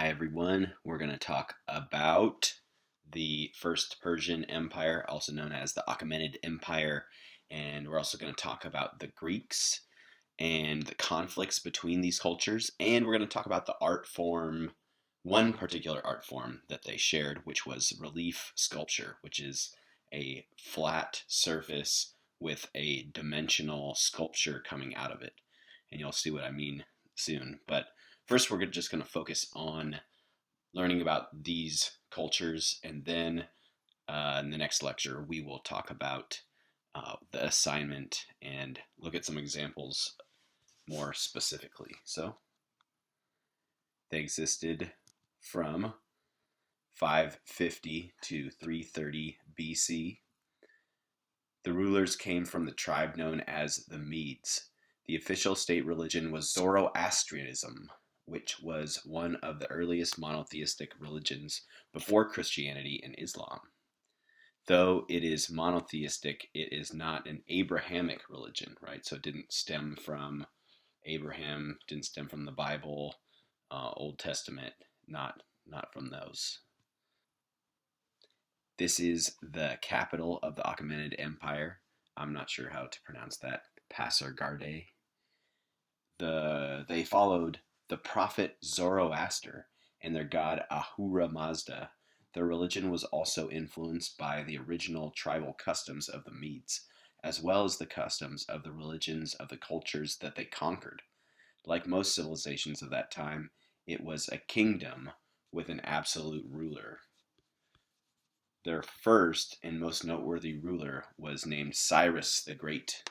Hi everyone, we're going to talk about the First Persian Empire, also known as the Achaemenid Empire, and we're also going to talk about the Greeks and the conflicts between these cultures, and we're going to talk about the art form, one particular art form that they shared, which was relief sculpture, which is a flat surface with a dimensional sculpture coming out of it. And you'll see what I mean soon. But first, we're just going to focus on learning about these cultures, and then in the next lecture, we will talk about the assignment and look at some examples more specifically. So, they existed from 550 to 330 BC. The rulers came from the tribe known as the Medes. The official state religion was Zoroastrianism, which was one of the earliest monotheistic religions before Christianity and Islam. Though it is monotheistic, it is not an Abrahamic religion, right? So it didn't stem from Abraham, didn't stem from the Bible, Old Testament, not from those. This is the capital of the Achaemenid Empire. I'm not sure how to pronounce that. Pasargadae. They followed the prophet Zoroaster and their god Ahura Mazda. Their religion was also influenced by the original tribal customs of the Medes, as well as the customs of the religions of the cultures that they conquered. Like most civilizations of that time, it was a kingdom with an absolute ruler. Their first and most noteworthy ruler was named Cyrus the Great.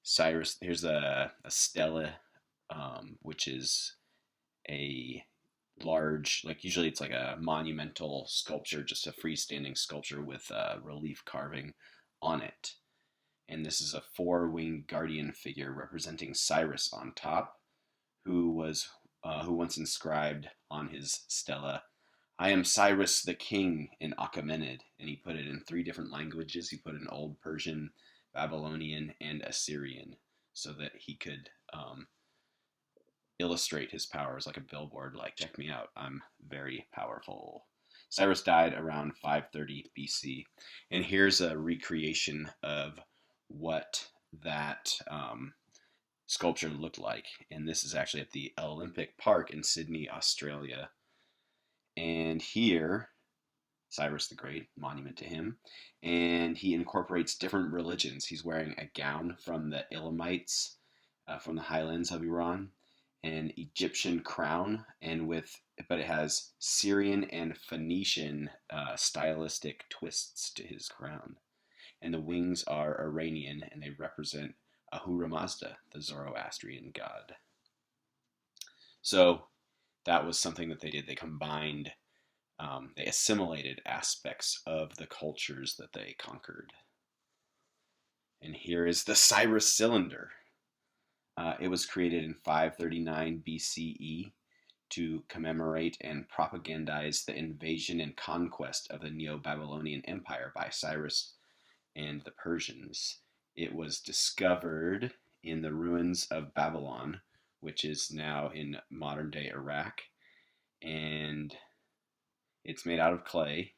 Cyrus, here's a stela, which is a large, like usually it's like a monumental sculpture, just a freestanding sculpture with relief carving on it. And this is a four-winged guardian figure representing Cyrus on top, who once inscribed on his stela, "I am Cyrus the King in Achaemenid," and he put it in three different languages. He put it in Old Persian, Babylonian, and Assyrian, so that he could illustrate his powers like a billboard, like, check me out, I'm very powerful. Cyrus died around 530 BC, and here's a recreation of what that sculpture looked like. And this is actually at the Olympic Park in Sydney, Australia. And here, Cyrus the Great, monument to him, and he incorporates different religions. He's wearing a gown from the Elamites, from the highlands of Iran, an Egyptian crown, but it has Syrian and Phoenician stylistic twists to his crown. And the wings are Iranian, and they represent Ahura Mazda, the Zoroastrian god. So that was something that they did. They combined, they assimilated aspects of the cultures that they conquered. And here is the Cyrus Cylinder. It was created in 539 BCE to commemorate and propagandize the invasion and conquest of the Neo-Babylonian Empire by Cyrus and the Persians. It was discovered in the ruins of Babylon, which is now in modern-day Iraq, and it's made out of clay,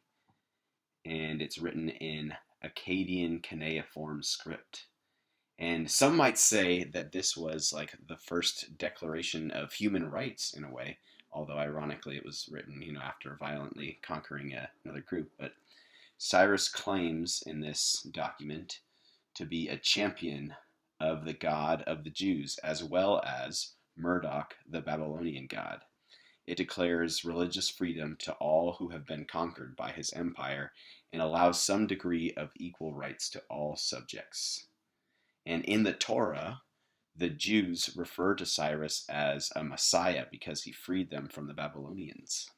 and it's written in Akkadian cuneiform script. And some might say that this was like the first declaration of human rights in a way, although ironically it was written, after violently conquering another group. But Cyrus claims in this document to be a champion of the god of the Jews, as well as Marduk, the Babylonian god. It declares religious freedom to all who have been conquered by his empire and allows some degree of equal rights to all subjects. And in the Torah, the Jews refer to Cyrus as a Messiah because he freed them from the Babylonians.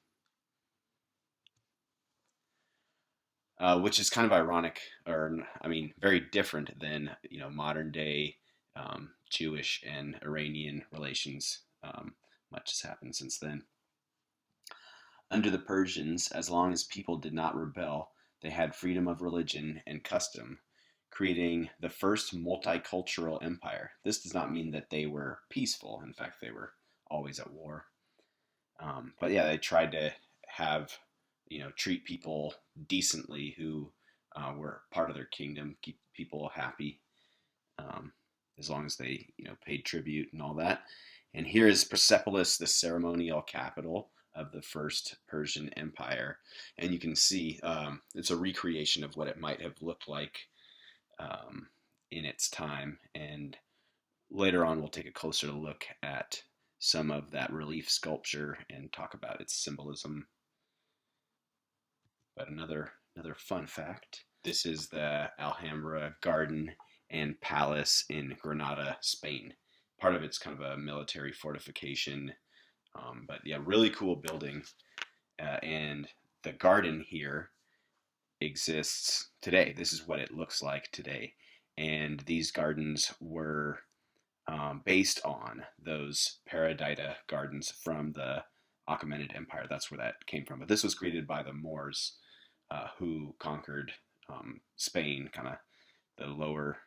Which is kind of ironic, very different than, modern day Jewish and Iranian relations. Much has happened since then. Under the Persians, as long as people did not rebel, they had freedom of religion and custom, creating the first multicultural empire. This does not mean that they were peaceful. In fact, they were always at war. But yeah, they tried to have, treat people decently who were part of their kingdom, keep people happy, um, as long as they, paid tribute and all that. And here is Persepolis, the ceremonial capital of the first Persian Empire. And you can see it's a recreation of what it might have looked like um, in its time. And later on, we'll take a closer look at some of that relief sculpture and talk about its symbolism. But another fun fact: this is the Alhambra Garden and Palace in Granada, Spain. Part of it's kind of a military fortification, but yeah, really cool building. And the garden here exists today. This is what it looks like today. And these gardens were based on those Paradita gardens from the Achaemenid Empire. That's where that came from. But this was created by the Moors who conquered Spain, kind of the lower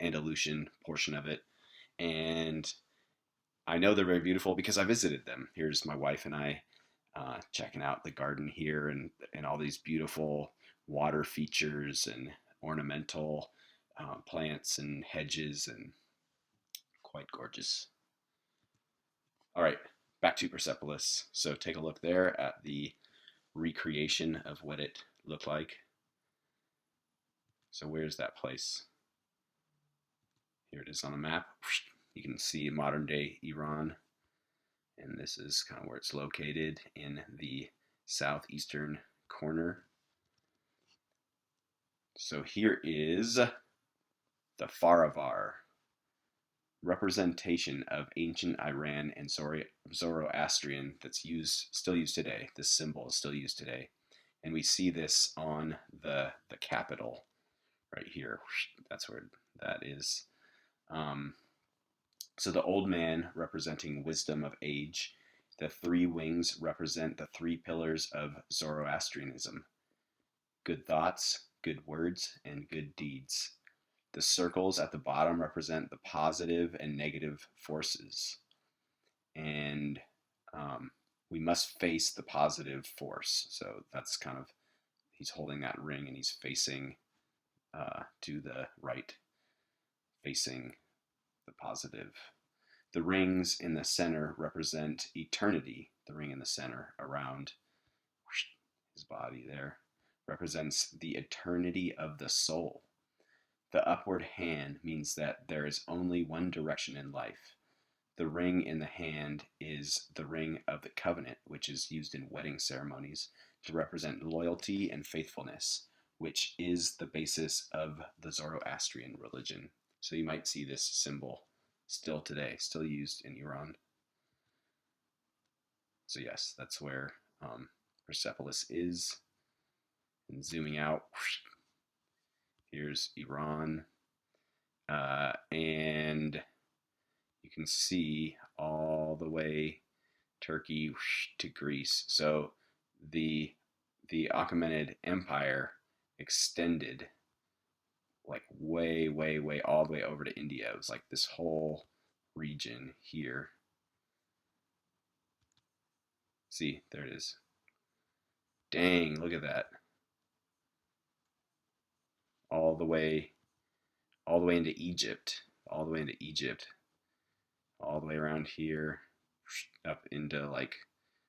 Andalusian portion of it. And I know they're very beautiful because I visited them. Here's my wife and I checking out the garden here, and all these beautiful water features and ornamental plants and hedges, and quite gorgeous. All right, back to Persepolis. So take a look there at the recreation of what it looked like. So where's that place? Here it is on the map. You can see modern day Iran, and this is kind of where it's located in the southeastern corner. So here is the Faravar, representation of ancient Iran and Zoroastrian that's still used today. This symbol is still used today. And we see this on the capital right here. That's where that is. So the old man representing wisdom of age. The three wings represent the three pillars of Zoroastrianism: good thoughts, good words, and good deeds. The circles at the bottom represent the positive and negative forces. And we must face the positive force. So that's kind of, he's holding that ring and he's facing to the right, facing the positive. The rings in the center represent eternity. The ring in the center around his body there represents the eternity of the soul. The upward hand means that there is only one direction in life. The ring in the hand is the ring of the covenant, which is used in wedding ceremonies to represent loyalty and faithfulness, which is the basis of the Zoroastrian religion. So you might see this symbol still today, still used in Iran. So yes, that's where Persepolis is. And zooming out, here's Iran. And you can see all the way Turkey to Greece. So the Achaemenid Empire extended like way, way, way all the way over to India. It was like this whole region here. See, there it is. Dang, look at that. All the way into Egypt, all the way into Egypt, all the way around here, up into like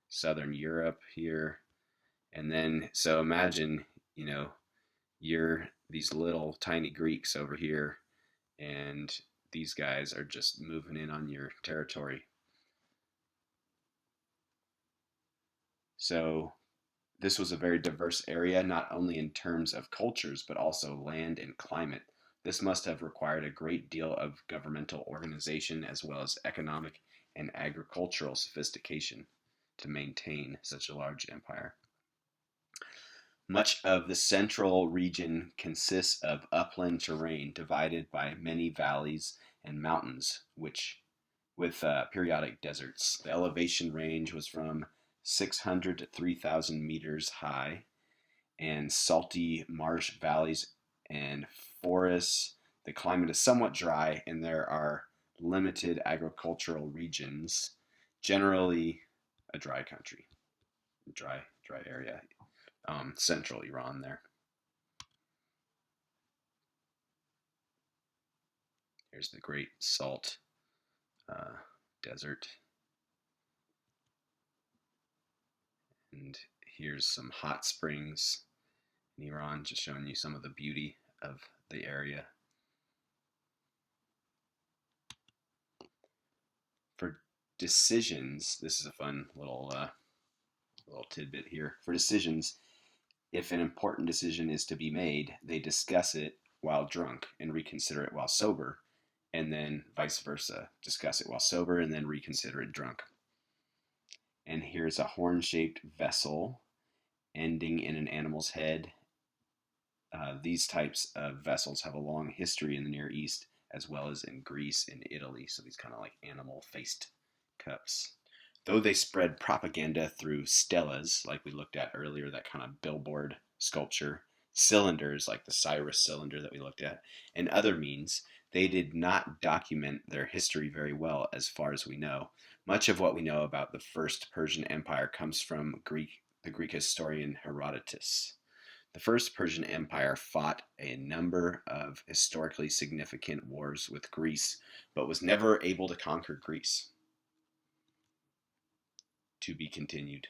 southern Europe here. And then, so imagine, you're these little tiny Greeks over here, and these guys are just moving in on your territory. So this was a very diverse area, not only in terms of cultures, but also land and climate. This must have required a great deal of governmental organization as well as economic and agricultural sophistication to maintain such a large empire. Much of the central region consists of upland terrain divided by many valleys and mountains, with periodic deserts. The elevation range was from 600 to 3,000 meters high, and salty marsh valleys and forests. The climate is somewhat dry, and there are limited agricultural regions. Generally, a dry country, dry area, central Iran there. Here's the Great Salt Desert. And here's some hot springs in Iran, just showing you some of the beauty of the area. For decisions, this is a fun little tidbit here. For decisions, if an important decision is to be made, they discuss it while drunk and reconsider it while sober, and then vice versa. Discuss it while sober and then reconsider it drunk. And here's a horn-shaped vessel ending in an animal's head. These types of vessels have a long history in the Near East, as well as in Greece and Italy. So these kind of like animal-faced cups. Though they spread propaganda through stelas, like we looked at earlier, that kind of billboard sculpture, cylinders like the Cyrus cylinder that we looked at, and other means, they did not document their history very well as far as we know. Much of what we know about the First Persian Empire comes from the Greek historian Herodotus. The First Persian Empire fought a number of historically significant wars with Greece, but was never able to conquer Greece. To be continued.